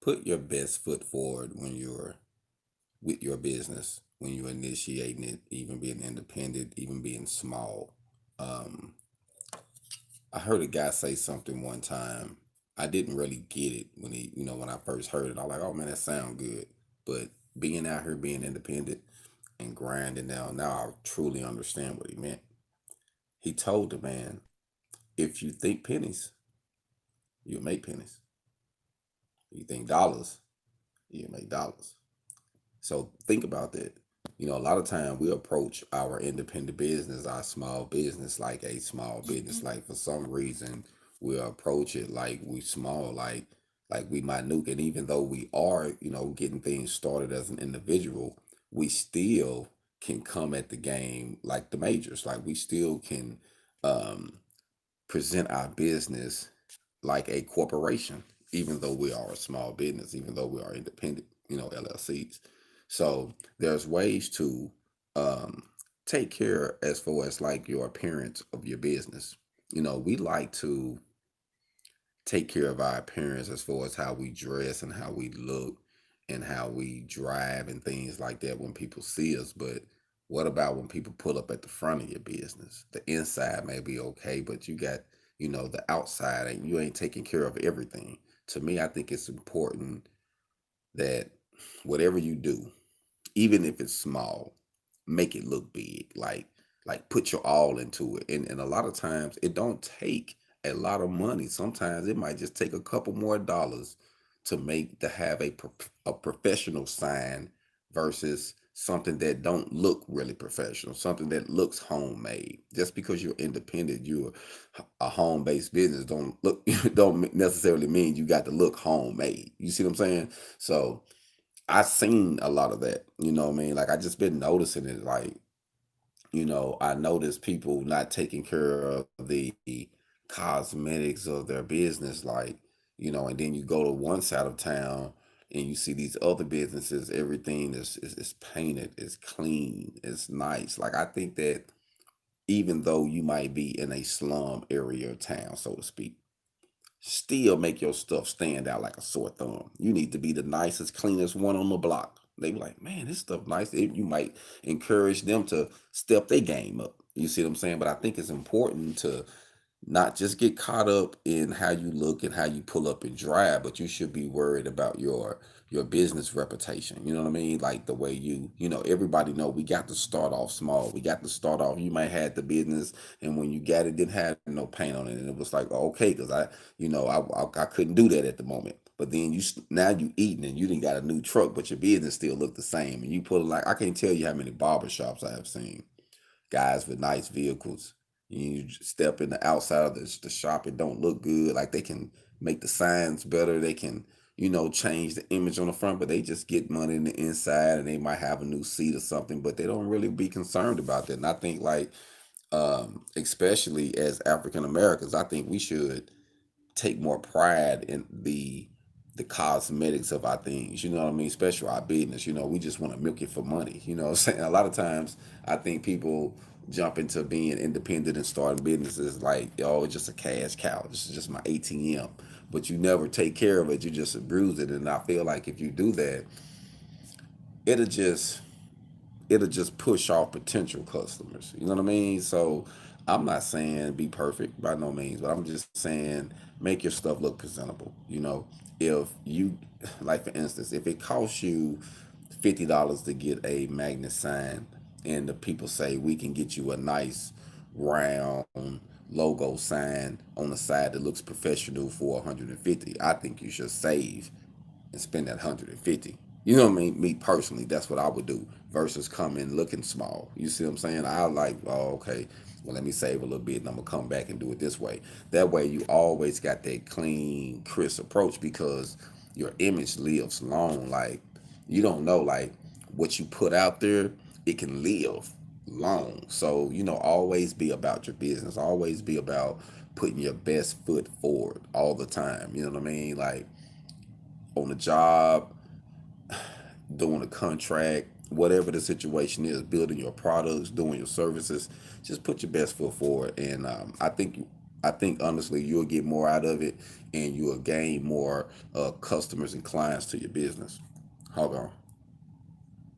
Put your best foot forward when you're with your business, when you're initiating it, even being independent, even being small. Um, I heard a guy say something one time. I didn't really get it when when I first heard it. I was like, oh man, that sound good. But being out here, being independent and grinding now I truly understand what he meant. He told the man, if you think pennies, you'll make pennies. You think dollars, you'll make dollars. So think about that. A lot of time we approach our independent business, our small business, like a small business. Like for some reason, we'll approach it like we small, like we minute. And even though we are, getting things started as an individual, we still can come at the game like the majors. Like we still can um, present our business like a corporation, even though we are a small business, even though we are independent, LLCs. So there's ways to um, take care as far as like your appearance of your business. We like to take care of our appearance as far as how we dress and how we look and how we drive and things like that when people see us. But what about when people pull up at the front of your business? The inside may be okay, but you got, the outside and you ain't taking care of everything. To me, I think it's important that whatever you do, even if it's small, make it look big. Like put your all into it. And a lot of times it don't take a lot of money. Sometimes it might just take a couple more dollars to have a professional sign versus something that don't look really professional, something that looks homemade. Just because you're independent, you're a home-based business don't look don't necessarily mean you got to look homemade. You see what I'm saying? So I seen a lot of that, what I mean? Like I just been noticing it. Like, I notice people not taking care of the cosmetics of their business, like, and then you go to one side of town and you see these other businesses, everything is painted, it's clean, it's nice. Like I think that even though you might be in a slum area of town, so to speak, still make your stuff stand out like a sore thumb. You need to be the nicest, cleanest one on the block. They be like, man, this stuff nice. You might encourage them to step their game up. You see what I'm saying? But I think it's important to not just get caught up in how you look and how you pull up and drive, but you should be worried about your business reputation. You know what I mean? Like the way everybody know we got to start off small. We got to start off. You might have the business, and when you got it, didn't have no paint on it, and it was like okay, because I couldn't do that at the moment. But then now you eating and you didn't got a new truck, but your business still look the same. And you put it like I can't tell you how many barber shops I have seen guys with nice vehicles. You step in the outside of the shop, it don't look good. Like they can make the signs better. They can, change the image on the front, but they just get money in the inside and they might have a new seat or something, but they don't really be concerned about that. And I think like, especially as African Americans, I think we should take more pride in the cosmetics of our things, you know what I mean? Especially our business, we just want to milk it for money. You know what I'm saying? A lot of times I think people jump into being independent and starting businesses like, oh, it's just a cash cow. This is just my ATM. But you never take care of it, you just abuse it. And I feel like if you do that, it'll just it'll just push off potential customers. You know what I mean? So I'm not saying be perfect by no means, but I'm just saying make your stuff look presentable. If you like for instance, if it costs you $50 to get a magnet sign and the people say we can get you a nice round logo sign on the side that looks professional for 150, I think you should save and spend that 150. You know what I mean? Me personally, that's what I would do versus coming looking small. You see what I'm saying? I like, oh, okay, well, let me save a little bit and I'm going to come back and do it this way. That way, you always got that clean, crisp approach because your image lives long. Like, you don't know, like, what you put out there, it can live long. So, always be about your business. Always be about putting your best foot forward all the time. You know what I mean? Like, on the job, doing a contract, whatever the situation is, building your products, doing your services, just put your best foot forward. And I think honestly you'll get more out of it, and you'll gain more customers and clients to your business. Hold on.